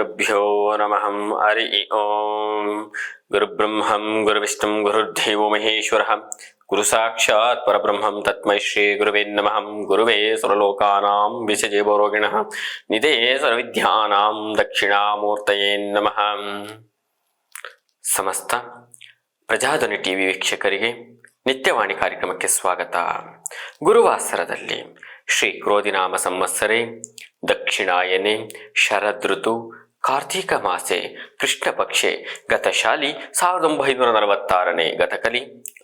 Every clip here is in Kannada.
ಶ್ರೀಗುರುಭ್ಯೋ ನಮಃ. ಹರಿ ಓಂ. ಗುರುಬ್ರಹ್ಮಂ ಗುರುವಿಷ್ಣುಂ ಗುರುರ್ದೇವೋ ಮಹೇಶ್ವರಃ. ಗುರು ಸಾಕ್ಷಾತ್ ಪರಬ್ರಹ್ಮಂ ತಸ್ಮೈ ಶ್ರೀ ಗುರುವೇ ನಮಃ. ಗುರುವೇ ಸರ್ವಲೋಕಾನಾಂ ವಿಷಜೇ ಭವರೋಗಿಣಃ ನಿಧೇ ಸರ್ವವಿದ್ಯಾನಾಂ ದಕ್ಷಿಣಾಮೂರ್ತಯೇ ನಮಃ. ಸಮಸ್ತ ಪ್ರಜಾಧ್ವನಿ ಟಿವಿ ವೀಕ್ಷಕರಿಗೆ ನಿತ್ಯವಾಣಿ ಕಾರ್ಯಕ್ರಮಕ್ಕೆ ಸ್ವಾಗತ. ಗುರುವಾಸರದಲ್ಲಿ ಶ್ರೀ ಕ್ರೋಧಿನಾಮ ಸಂವತ್ಸರೆ ದಕ್ಷಿಣಾಯನೆ ಶರದೃತು ಕಾರ್ತೀಕ ಮಾಸೆ ಕೃಷ್ಣ ಪಕ್ಷೆ ಗತಶಾಲಿ 1946ನೇ ಗತಕಲಿ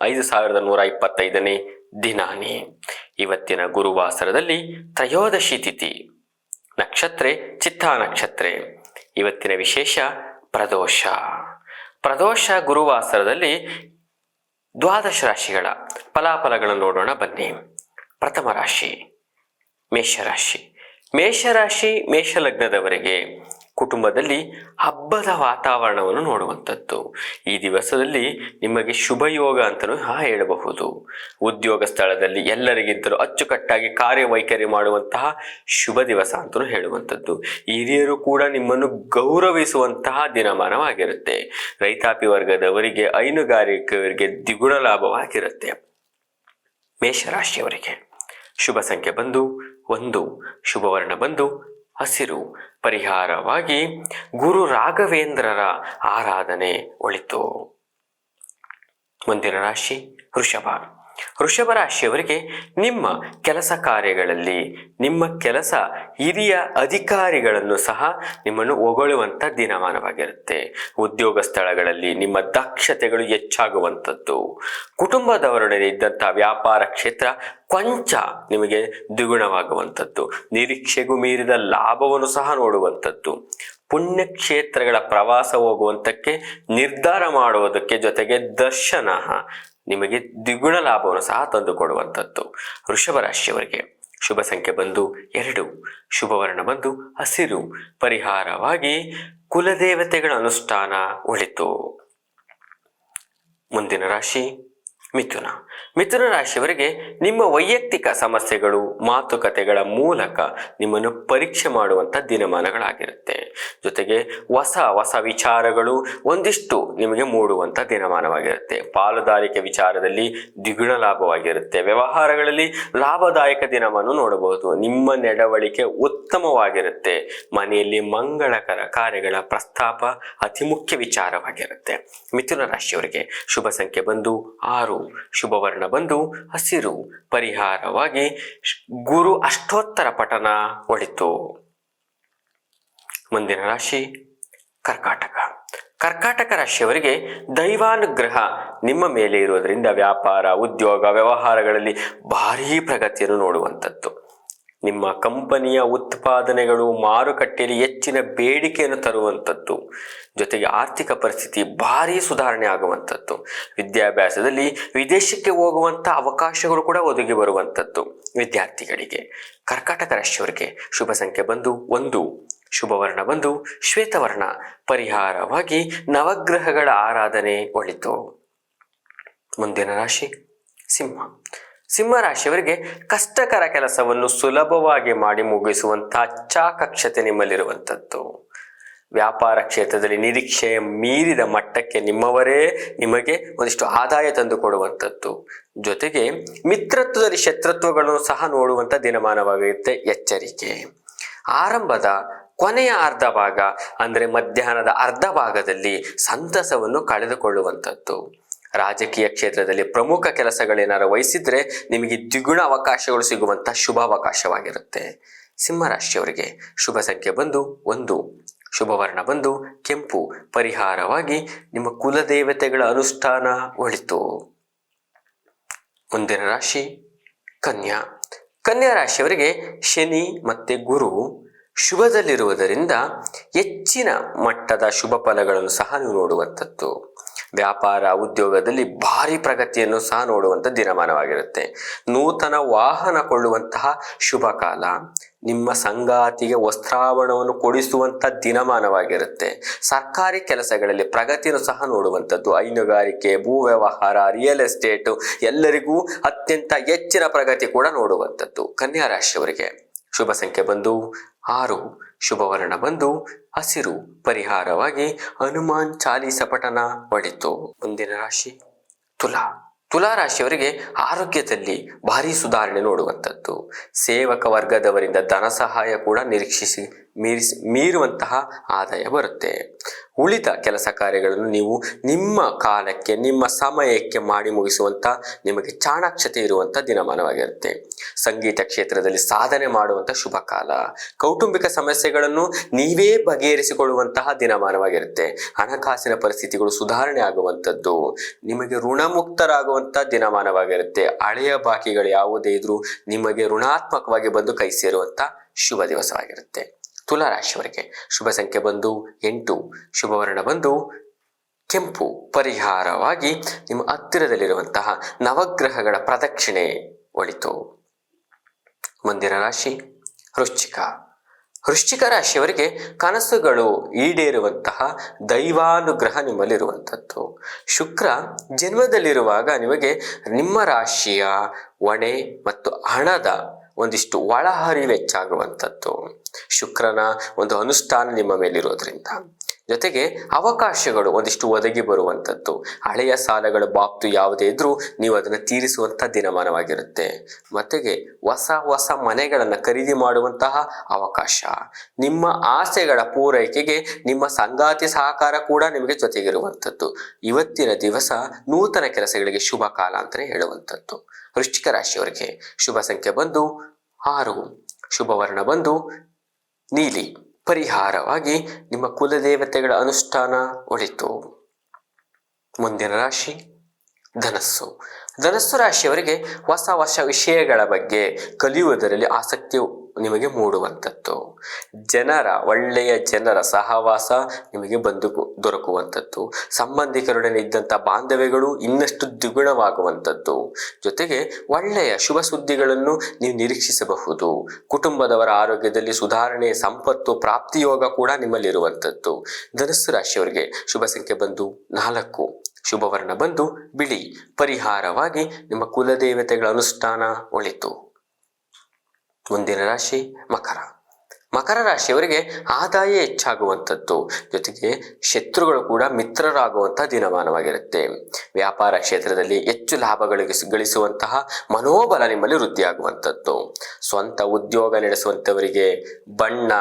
5125ನೇ ದಿನಾನಿ. ಇವತ್ತಿನ ಗುರುವಾಸರದಲ್ಲಿ ತ್ರಯೋದಶಿ ತಿಥಿ, ನಕ್ಷತ್ರೆ ಚಿತ್ತಾ ನಕ್ಷತ್ರೆ. ಇವತ್ತಿನ ವಿಶೇಷ ಪ್ರದೋಷ. ಪ್ರದೋಷ ಗುರುವಾಸರದಲ್ಲಿ ದ್ವಾದಶ ರಾಶಿಗಳ ಫಲಾಫಲಗಳನ್ನು ನೋಡೋಣ ಬನ್ನಿ. ಪ್ರಥಮ ರಾಶಿ ಮೇಷರಾಶಿ. ಮೇಷರಾಶಿ ಮೇಷಲಗ್ನದವರೆಗೆ ಕುಟುಂಬದಲ್ಲಿ ಹಬ್ಬದ ವಾತಾವರಣವನ್ನು ನೋಡುವಂಥದ್ದು. ಈ ದಿವಸದಲ್ಲಿ ನಿಮಗೆ ಶುಭ ಯೋಗ ಅಂತಲೂ ಹೇಳಬಹುದು. ಉದ್ಯೋಗ ಸ್ಥಳದಲ್ಲಿ ಎಲ್ಲರಿಗಿಂತಲೂ ಅಚ್ಚುಕಟ್ಟಾಗಿ ಕಾರ್ಯವೈಖರಿ ಮಾಡುವಂತಹ ಶುಭ ದಿವಸ ಅಂತಲೂ ಹೇಳುವಂಥದ್ದು. ಹಿರಿಯರು ಕೂಡ ನಿಮ್ಮನ್ನು ಗೌರವಿಸುವಂತಹ ದಿನಮಾನವಾಗಿರುತ್ತೆ. ರೈತಾಪಿ ವರ್ಗದವರಿಗೆ, ಹೈನುಗಾರಿಕೆಯವರಿಗೆ ದ್ವಿಗುಣ ಲಾಭವಾಗಿರುತ್ತೆ. ಮೇಷರಾಶಿಯವರಿಗೆ ಶುಭ ಸಂಖ್ಯೆ ಬಂದು 1, ಶುಭವರ್ಣ ಬಂದು ಹಸಿರು. ಪರಿಹಾರವಾಗಿ ಗುರು ರಾಘವೇಂದ್ರರ ಆರಾಧನೆ ಒಳಿತು. ಮುಂದಿನ ರಾಶಿ ವೃಷಭ. ವೃಷಭ ರಾಶಿಯವರಿಗೆ ನಿಮ್ಮ ಕೆಲಸ ಕಾರ್ಯಗಳಲ್ಲಿ ನಿಮ್ಮ ಕೆಲಸ ಹಿರಿಯ ಅಧಿಕಾರಿಗಳನ್ನು ಸಹ ನಿಮ್ಮನ್ನು ಹೊಗಳುವಂಥ ದಿನಮಾನವಾಗಿರುತ್ತೆ. ಉದ್ಯೋಗ ಸ್ಥಳಗಳಲ್ಲಿ ನಿಮ್ಮ ದಕ್ಷತೆಗಳು ಹೆಚ್ಚಾಗುವಂಥದ್ದು. ಕುಟುಂಬದವರೊಡನೆ ಇದ್ದಂಥ ವ್ಯಾಪಾರ ಕ್ಷೇತ್ರ ಕೊಂಚ ನಿಮಗೆ ದ್ವಿಗುಣವಾಗುವಂಥದ್ದು. ನಿರೀಕ್ಷೆಗೂ ಮೀರಿದ ಲಾಭವನ್ನು ಸಹ ನೋಡುವಂಥದ್ದು. ಪುಣ್ಯಕ್ಷೇತ್ರಗಳ ಪ್ರವಾಸ ಹೋಗುವಂಥಕ್ಕೆ ನಿರ್ಧಾರ ಮಾಡುವುದಕ್ಕೆ ಜೊತೆಗೆ ದರ್ಶನ ನಿಮಗೆ ದ್ವಿಗುಣ ಲಾಭವನ್ನು ಸಹ ತಂದುಕೊಡುವಂಥದ್ದು. ವೃಷಭ ರಾಶಿಯವರಿಗೆ ಶುಭ ಸಂಖ್ಯೆ ಬಂದು 2, ಶುಭವರ್ಣ ಬಂದು ಹಸಿರು. ಪರಿಹಾರವಾಗಿ ಕುಲದೇವತೆಗಳ ಅನುಷ್ಠಾನ ಒಳಿತು. ಮುಂದಿನ ರಾಶಿ ಮಿಥುನ. ಮಿಥುನ ರಾಶಿಯವರಿಗೆ ನಿಮ್ಮ ವೈಯಕ್ತಿಕ ಸಮಸ್ಯೆಗಳು ಮಾತುಕತೆಗಳ ಮೂಲಕ ನಿಮ್ಮನ್ನು ಪರೀಕ್ಷೆ ಮಾಡುವಂಥ ದಿನಮಾನಗಳಾಗಿರುತ್ತೆ. ಜೊತೆಗೆ ಹೊಸ ವಿಚಾರಗಳು ಒಂದಿಷ್ಟು ನಿಮಗೆ ಮೂಡುವಂಥ ದಿನಮಾನವಾಗಿರುತ್ತೆ. ಪಾಲುದಾರಿಕೆ ವಿಚಾರದಲ್ಲಿ ದ್ವಿಗುಣ ಲಾಭವಾಗಿರುತ್ತೆ. ವ್ಯವಹಾರಗಳಲ್ಲಿ ಲಾಭದಾಯಕ ದಿನವನ್ನು ನೋಡಬಹುದು. ನಿಮ್ಮ ನಡವಳಿಕೆ ಉತ್ತಮವಾಗಿರುತ್ತೆ. ಮನೆಯಲ್ಲಿ ಮಂಗಳಕರ ಕಾರ್ಯಗಳ ಪ್ರಸ್ತಾಪ ಅತಿ ಮುಖ್ಯ ವಿಚಾರವಾಗಿರುತ್ತೆ. ಮಿಥುನ ರಾಶಿಯವರಿಗೆ ಶುಭ ಸಂಖ್ಯೆ ಬಂದು 6, ಶುಭವರ್ಣ ಬಂದು ಹಸಿರು. ಪರಿಹಾರವಾಗಿ ಗುರು ಅಷ್ಟೋತ್ತರ ಪಠನ ಒಳಿತು. ಮುಂದಿನ ರಾಶಿ ಕರ್ಕಾಟಕ. ಕರ್ಕಾಟಕ ರಾಶಿಯವರಿಗೆ ದೈವಾನುಗ್ರಹ ನಿಮ್ಮ ಮೇಲೆ ಇರುವುದರಿಂದ ವ್ಯಾಪಾರ, ಉದ್ಯೋಗ, ವ್ಯವಹಾರಗಳಲ್ಲಿ ಭಾರೀ ಪ್ರಗತಿಯನ್ನು ನೋಡುವಂಥದ್ದು. ನಿಮ್ಮ ಕಂಪನಿಯ ಉತ್ಪಾದನೆಗಳು ಮಾರುಕಟ್ಟೆಯಲ್ಲಿ ಹೆಚ್ಚಿನ ಬೇಡಿಕೆಯನ್ನು ತರುವಂಥದ್ದು. ಜೊತೆಗೆ ಆರ್ಥಿಕ ಪರಿಸ್ಥಿತಿ ಭಾರೀ ಸುಧಾರಣೆ ಆಗುವಂಥದ್ದು. ವಿದ್ಯಾಭ್ಯಾಸದಲ್ಲಿ ವಿದೇಶಕ್ಕೆ ಹೋಗುವಂಥ ಅವಕಾಶಗಳು ಕೂಡ ಒದಗಿ ಬರುವಂಥದ್ದು ವಿದ್ಯಾರ್ಥಿಗಳಿಗೆ. ಕರ್ಕಾಟಕ ರಾಶಿಯವರಿಗೆ ಶುಭ ಸಂಖ್ಯೆ ಬಂದು 1, ಶುಭವರ್ಣ ಬಂದು ಶ್ವೇತವರ್ಣ. ಪರಿಹಾರವಾಗಿ ನವಗ್ರಹಗಳ ಆರಾಧನೆ ಒಳಿತು. ಮುಂದಿನ ರಾಶಿ ಸಿಂಹ. ಸಿಂಹ ರಾಶಿಯವರಿಗೆ ಕಷ್ಟಕರ ಕೆಲಸವನ್ನು ಸುಲಭವಾಗಿ ಮಾಡಿ ಮುಗಿಸುವಂಥ ಚಾಕಕ್ಷತೆ ನಿಮ್ಮಲ್ಲಿರುವಂಥದ್ದು. ವ್ಯಾಪಾರ ಕ್ಷೇತ್ರದಲ್ಲಿ ನಿರೀಕ್ಷೆಯ ಮೀರಿದ ಮಟ್ಟಕ್ಕೆ ನಿಮ್ಮವರೇ ನಿಮಗೆ ಒಂದಿಷ್ಟು ಆದಾಯ ತಂದು ಕೊಡುವಂಥದ್ದು. ಜೊತೆಗೆ ಮಿತ್ರತ್ವದಲ್ಲಿ ಶತ್ರುತ್ವಗಳನ್ನು ಸಹ ನೋಡುವಂಥ ದಿನಮಾನವಾಗಿರುತ್ತೆ. ಎಚ್ಚರಿಕೆ. ಆರಂಭದ ಕೊನೆಯ ಅರ್ಧ ಭಾಗ ಅಂದರೆ ಮಧ್ಯಾಹ್ನದ ಅರ್ಧ ಭಾಗದಲ್ಲಿ ಸಂತಸವನ್ನು ಕಳೆದುಕೊಳ್ಳುವಂಥದ್ದು. ರಾಜಕೀಯ ಕ್ಷೇತ್ರದಲ್ಲಿ ಪ್ರಮುಖ ಕೆಲಸಗಳೇನಾರು ವಹಿಸಿದ್ರೆ ನಿಮಗೆ ದ್ವಿಗುಣ ಅವಕಾಶಗಳು ಸಿಗುವಂಥ ಶುಭ ಅವಕಾಶವಾಗಿರುತ್ತೆ. ಸಿಂಹರಾಶಿಯವರಿಗೆ ಶುಭ ಸಂಖ್ಯೆ ಬಂದು 1, ಶುಭವರ್ಣ ಬಂದು ಕೆಂಪು. ಪರಿಹಾರವಾಗಿ ನಿಮ್ಮ ಕುಲದೇವತೆಗಳ ಅನುಷ್ಠಾನ ಒಳಿತು. ಮುಂದಿನ ರಾಶಿ ಕನ್ಯಾ. ಕನ್ಯಾ ರಾಶಿಯವರಿಗೆ ಶನಿ ಮತ್ತು ಗುರು ಶುಭದಲ್ಲಿರುವುದರಿಂದ ಹೆಚ್ಚಿನ ಮಟ್ಟದ ಶುಭ ಫಲಗಳನ್ನು ಸಹ ನೀವು ನೋಡುವಂಥದ್ದು. ವ್ಯಾಪಾರ, ಉದ್ಯೋಗದಲ್ಲಿ ಭಾರಿ ಪ್ರಗತಿಯನ್ನು ಸಹ ನೋಡುವಂಥ ದಿನಮಾನವಾಗಿರುತ್ತೆ. ನೂತನ ವಾಹನ ಕೊಳ್ಳುವಂತಹ ಶುಭ ಕಾಲ. ನಿಮ್ಮ ಸಂಗಾತಿಗೆ ವಸ್ತ್ರಾಭರಣವನ್ನು ಕೊಡಿಸುವಂಥ ದಿನಮಾನವಾಗಿರುತ್ತೆ. ಸರ್ಕಾರಿ ಕೆಲಸಗಳಲ್ಲಿ ಪ್ರಗತಿಯನ್ನು ಸಹ ನೋಡುವಂಥದ್ದು. ಹೈನುಗಾರಿಕೆ, ಭೂ ವ್ಯವಹಾರ, ರಿಯಲ್ ಎಸ್ಟೇಟು ಎಲ್ಲರಿಗೂ ಅತ್ಯಂತ ಹೆಚ್ಚಿನ ಪ್ರಗತಿ ಕೂಡ ನೋಡುವಂಥದ್ದು. ಕನ್ಯಾ ರಾಶಿಯವರಿಗೆ ಶುಭ ಸಂಖ್ಯೆ ಬಂದು 6 ಶುಭವರ್ಣ ಬಂದು ಹಸಿರು, ಪರಿಹಾರವಾಗಿ ಹನುಮಾನ್ ಚಾಲೀಸ ಪಠನ ಒಳಿತು. ಮುಂದಿನ ರಾಶಿ ತುಲಾ. ತುಲಾ ರಾಶಿಯವರಿಗೆ ಆರೋಗ್ಯದಲ್ಲಿ ಭಾರಿ ಸುಧಾರಣೆ ನೋಡುವಂಥದ್ದು. ಸೇವಕ ವರ್ಗದವರಿಂದ ಧನ ಸಹಾಯ ಕೂಡ ಮೀರುವಂತಹ ಆದಾಯ ಬರುತ್ತೆ. ಉಳಿದ ಕೆಲಸ ಕಾರ್ಯಗಳನ್ನು ನೀವು ನಿಮ್ಮ ಕಾಲಕ್ಕೆ, ನಿಮ್ಮ ಸಮಯಕ್ಕೆ ಮಾಡಿ ಮುಗಿಸುವಂಥ ನಿಮಗೆ ಚಾಣಾಕ್ಷತೆ ಇರುವಂಥ ದಿನಮಾನವಾಗಿರುತ್ತೆ. ಸಂಗೀತ ಕ್ಷೇತ್ರದಲ್ಲಿ ಸಾಧನೆ ಮಾಡುವಂಥ ಶುಭ ಕಾಲ. ಕೌಟುಂಬಿಕ ಸಮಸ್ಯೆಗಳನ್ನು ನೀವೇ ಬಗೆಹರಿಸಿಕೊಳ್ಳುವಂತಹ ದಿನಮಾನವಾಗಿರುತ್ತೆ. ಹಣಕಾಸಿನ ಪರಿಸ್ಥಿತಿಗಳು ಸುಧಾರಣೆ ಆಗುವಂಥದ್ದು. ನಿಮಗೆ ಋಣಮುಕ್ತರಾಗುವಂಥ ದಿನಮಾನವಾಗಿರುತ್ತೆ. ಹಳೆಯ ಬಾಕಿಗಳು ಯಾವುದೇ ಇದ್ರೂ ನಿಮಗೆ ಋಣಾತ್ಮಕವಾಗಿ ಬಂದು ಕೈ ಸೇರುವಂಥ ಶುಭ ದಿವಸವಾಗಿರುತ್ತೆ. ತುಲಾ ರಾಶಿಯವರಿಗೆ ಶುಭ ಸಂಖ್ಯೆ ಬಂದು 8, ಶುಭವರ್ಣ ಬಂದು ಕೆಂಪು, ಪರಿಹಾರವಾಗಿ ನಿಮ್ಮ ಹತ್ತಿರದಲ್ಲಿರುವಂತಹ ನವಗ್ರಹಗಳ ಪ್ರದಕ್ಷಿಣೆ ಒಳಿತು. ಮುಂದಿನ ರಾಶಿ ವೃಶ್ಚಿಕ. ವೃಶ್ಚಿಕ ರಾಶಿಯವರಿಗೆ ಕನಸುಗಳು ಈಡೇರುವಂತಹ ದೈವಾನುಗ್ರಹ ನಿಮ್ಮಲ್ಲಿರುವಂಥದ್ದು. ಶುಕ್ರ ಜನ್ಮದಲ್ಲಿರುವಾಗ ನಿಮಗೆ ನಿಮ್ಮ ರಾಶಿಯ ಹೊಣೆ ಮತ್ತು ಹಣದ ಒಂದಿಷ್ಟು ಒಳಹರಿವು ಹೆಚ್ಚಾಗುವಂಥದ್ದು. ಶುಕ್ರನ ಒಂದು ಅನುಷ್ಠಾನ ನಿಮ್ಮ ಮೇಲಿರೋದ್ರಿಂದ, ಜೊತೆಗೆ ಅವಕಾಶಗಳು ಒಂದಿಷ್ಟು ಒದಗಿ ಬರುವಂಥದ್ದು. ಹಳೆಯ ಸಾಲಗಳ ಬಾಬ್ತು ಯಾವುದೇ ಇದ್ರೂ ನೀವು ಅದನ್ನು ತೀರಿಸುವಂಥ ದಿನಮಾನವಾಗಿರುತ್ತೆ. ಮತ್ತೆಗೆ ಹೊಸ ಮನೆಗಳನ್ನು ಖರೀದಿ ಮಾಡುವಂತಹ ಅವಕಾಶ. ನಿಮ್ಮ ಆಸೆಗಳ ಪೂರೈಕೆಗೆ ನಿಮ್ಮ ಸಂಗಾತಿ ಸಹಕಾರ ಕೂಡ ನಿಮಗೆ ಜೊತೆಗಿರುವಂಥದ್ದು. ಇವತ್ತಿನ ದಿವಸ ನೂತನ ಕೆಲಸಗಳಿಗೆ ಶುಭ ಕಾಲ ಅಂತಲೇ ಹೇಳುವಂಥದ್ದು. ವೃಶ್ಚಿಕ ರಾಶಿಯವರಿಗೆ ಶುಭ ಸಂಖ್ಯೆ ಬಂದು 6, ಶುಭವರ್ಣ ಬಂದು ನೀಲಿ, ಪರಿಹಾರವಾಗಿ ನಿಮ್ಮ ಕುಲದೇವತೆಗಳ ಅನುಷ್ಠಾನ ಒಳಿತು. ಮುಂದಿನ ರಾಶಿ ಧನಸ್ಸು. ಧನಸ್ಸು ರಾಶಿಯವರಿಗೆ ಹೊಸ ವಿಷಯಗಳ ಬಗ್ಗೆ ಕಲಿಯುವುದರಲ್ಲಿ ಆಸಕ್ತಿ ನಿಮಗೆ ಮೂಡುವಂಥದ್ದು. ಒಳ್ಳೆಯ ಜನರ ಸಹವಾಸ ನಿಮಗೆ ದೊರಕುವಂಥದ್ದು. ಸಂಬಂಧಿಕರೊಡನೆ ಇದ್ದಂಥ ಬಾಂಧವ್ಯಗಳು ಇನ್ನಷ್ಟು ದ್ವಿಗುಣವಾಗುವಂಥದ್ದು. ಜೊತೆಗೆ ಒಳ್ಳೆಯ ಶುಭ ಸುದ್ದಿಗಳನ್ನು ನೀವು ನಿರೀಕ್ಷಿಸಬಹುದು. ಕುಟುಂಬದವರ ಆರೋಗ್ಯದಲ್ಲಿ ಸುಧಾರಣೆ, ಸಂಪತ್ತು, ಪ್ರಾಪ್ತಿಯೋಗ ಕೂಡ ನಿಮ್ಮಲ್ಲಿರುವಂಥದ್ದು. ಧನಸ್ಸು ರಾಶಿಯವರಿಗೆ ಶುಭ ಸಂಖ್ಯೆ ಬಂದು 4, ಶುಭವರ್ಣ ಬಂದು ಬಿಳಿ, ಪರಿಹಾರವಾಗಿ ನಿಮ್ಮ ಕುಲದೇವತೆಗಳ ಅನುಷ್ಠಾನ ಒಳಿತು. ಮುಂದಿನ ರಾಶಿ ಮಕರ. ಮಕರ ರಾಶಿಯವರಿಗೆ ಆದಾಯ ಹೆಚ್ಚಾಗುವಂಥದ್ದು. ಜೊತೆಗೆ ಶತ್ರುಗಳು ಕೂಡ ಮಿತ್ರರಾಗುವಂತಹ ದಿನಮಾನವಾಗಿರುತ್ತೆ. ವ್ಯಾಪಾರ ಕ್ಷೇತ್ರದಲ್ಲಿ ಹೆಚ್ಚು ಗಳಿಸುವಂತಹ ಮನೋಬಲ ನಿಮ್ಮಲ್ಲಿ ವೃದ್ಧಿಯಾಗುವಂಥದ್ದು. ಸ್ವಂತ ಉದ್ಯೋಗ ನಡೆಸುವಂಥವರಿಗೆ ಬಣ್ಣ,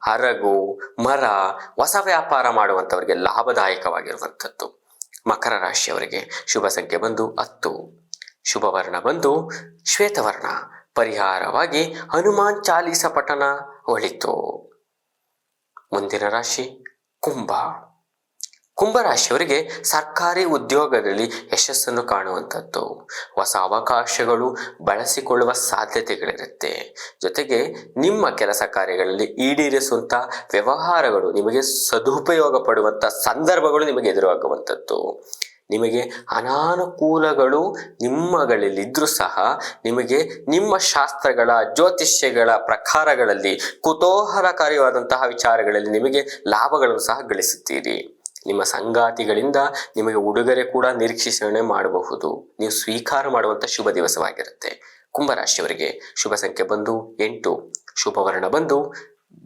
ಹರಗು, ಮರ, ಹೊಸ ವ್ಯಾಪಾರ ಮಾಡುವಂಥವರಿಗೆ ಲಾಭದಾಯಕವಾಗಿರುವಂಥದ್ದು. ಮಕರ ರಾಶಿಯವರಿಗೆ ಶುಭ ಸಂಖ್ಯೆ ಬಂದು 10, ಶುಭವರ್ಣ ಬಂದು ಶ್ವೇತವರ್ಣ, ಪರಿಹಾರವಾಗಿ ಹನುಮಾನ್ ಚಾಲೀಸ ಪಠನ ಒಳಿತು. ಮುಂದಿನ ರಾಶಿ ಕುಂಭ. ಕುಂಭರಾಶಿಯವರಿಗೆ ಸರ್ಕಾರಿ ಉದ್ಯೋಗದಲ್ಲಿ ಯಶಸ್ಸನ್ನು ಕಾಣುವಂಥದ್ದು. ಹೊಸ ಅವಕಾಶಗಳು ಬಳಸಿಕೊಳ್ಳುವ ಸಾಧ್ಯತೆಗಳಿರುತ್ತೆ. ಜೊತೆಗೆ ನಿಮ್ಮ ಕೆಲಸ ಕಾರ್ಯಗಳಲ್ಲಿ ಈಡೇರಿಸುವಂಥ ವ್ಯವಹಾರಗಳು ನಿಮಗೆ ಸದುಪಯೋಗ ಪಡುವಂಥ ಸಂದರ್ಭಗಳು ನಿಮಗೆ ಎದುರಾಗುವಂಥದ್ದು. ನಿಮಗೆ ಅನಾನುಕೂಲಗಳು ನಿಮ್ಮಗಳಲ್ಲಿದ್ದರೂ ಸಹ ನಿಮಗೆ ನಿಮ್ಮ ಶಾಸ್ತ್ರಗಳ, ಜ್ಯೋತಿಷ್ಯಗಳ ಪ್ರಕಾರಗಳಲ್ಲಿ ಕುತೂಹಲಕಾರಿಯಾದಂತಹ ವಿಚಾರಗಳಲ್ಲಿ ನಿಮಗೆ ಲಾಭಗಳನ್ನು ಸಹ ಗಳಿಸುತ್ತೀರಿ. ನಿಮ್ಮ ಸಂಗಾತಿಗಳಿಂದ ನಿಮಗೆ ಉಡುಗೊರೆ ಕೂಡ ನಿರೀಕ್ಷಣೆ ಮಾಡಬಹುದು. ನೀವು ಸ್ವೀಕಾರ ಮಾಡುವಂಥ ಶುಭ ದಿವಸವಾಗಿರುತ್ತೆ. ಕುಂಭರಾಶಿಯವರಿಗೆ ಶುಭ ಸಂಖ್ಯೆ ಬಂದು 8, ಶುಭವರ್ಣ ಬಂದು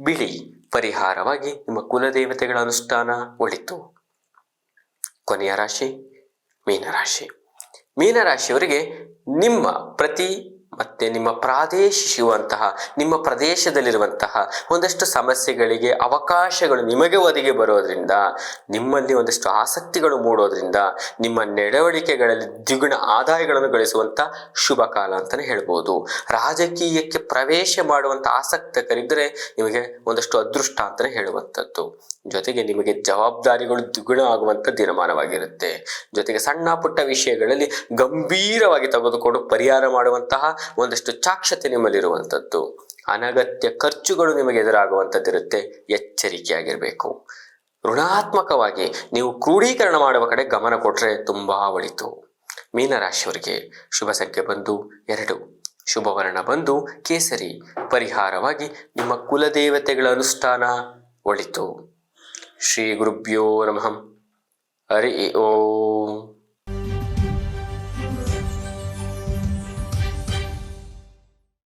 ಬಿಳಿ, ಪರಿಹಾರವಾಗಿ ನಿಮ್ಮ ಕುಲದೇವತೆಗಳ ಅನುಷ್ಠಾನ ಒಳಿತು. ಕೊನೆಯ ರಾಶಿ ಮೀನರಾಶಿ. ಮೀನರಾಶಿಯವರಿಗೆ ನಿಮ್ಮ ನಿಮ್ಮ ಪ್ರಾದೇಶಿಸುವಂತಹ, ನಿಮ್ಮ ಪ್ರದೇಶದಲ್ಲಿರುವಂತಹ ಒಂದಷ್ಟು ಸಮಸ್ಯೆಗಳಿಗೆ ಅವಕಾಶಗಳು ನಿಮಗೆ ಒದಗಿ ಬರೋದ್ರಿಂದ, ನಿಮ್ಮಲ್ಲಿ ಒಂದಷ್ಟು ಆಸಕ್ತಿಗಳು ಮೂಡೋದ್ರಿಂದ ನಿಮ್ಮ ನಡವಳಿಕೆಗಳಲ್ಲಿ ದ್ವಿಗುಣ ಆದಾಯಗಳನ್ನು ಗಳಿಸುವಂಥ ಶುಭ ಕಾಲ ಅಂತಲೇ ಹೇಳ್ಬೋದು. ರಾಜಕೀಯಕ್ಕೆ ಪ್ರವೇಶ ಮಾಡುವಂಥ ಆಸಕ್ತಕರಿದ್ದರೆ ನಿಮಗೆ ಒಂದಷ್ಟು ಅದೃಷ್ಟ ಅಂತಲೇ ಹೇಳುವಂಥದ್ದು. ಜೊತೆಗೆ ನಿಮಗೆ ಜವಾಬ್ದಾರಿಗಳು ದ್ವಿಗುಣ ಆಗುವಂಥ ದಿನಮಾನವಾಗಿರುತ್ತೆ. ಜೊತೆಗೆ ಸಣ್ಣ ಪುಟ್ಟ ವಿಷಯಗಳಲ್ಲಿ ಗಂಭೀರವಾಗಿ ತೆಗೆದುಕೊಂಡು ಪರಿಹಾರ ಮಾಡುವಂತಹ ಒಂದಷ್ಟು ಚಾಕ್ಷತೆ ನಿಮ್ಮಲ್ಲಿರುವಂಥದ್ದು. ಅನಗತ್ಯ ಖರ್ಚುಗಳು ನಿಮಗೆ ಎದುರಾಗುವಂಥದ್ದಿರುತ್ತೆ. ಎಚ್ಚರಿಕೆಯಾಗಿರಬೇಕು. ಋಣಾತ್ಮಕವಾಗಿ ನೀವು ಕ್ರೋಢೀಕರಣ ಮಾಡುವ ಕಡೆ ಗಮನ ಕೊಟ್ಟರೆ ತುಂಬಾ ಒಳಿತು. ಮೀನರಾಶಿಯವರಿಗೆ ಶುಭ ಸಂಖ್ಯೆ ಬಂದು 2, ಶುಭವರ್ಣ ಬಂದು ಕೇಸರಿ, ಪರಿಹಾರವಾಗಿ ನಿಮ್ಮ ಕುಲದೇವತೆಗಳ ಅನುಷ್ಠಾನ ಒಳಿತು. ಶ್ರೀ ಗುರುಭ್ಯೋ ನಮಃ. ಹರಿ ಓಂ.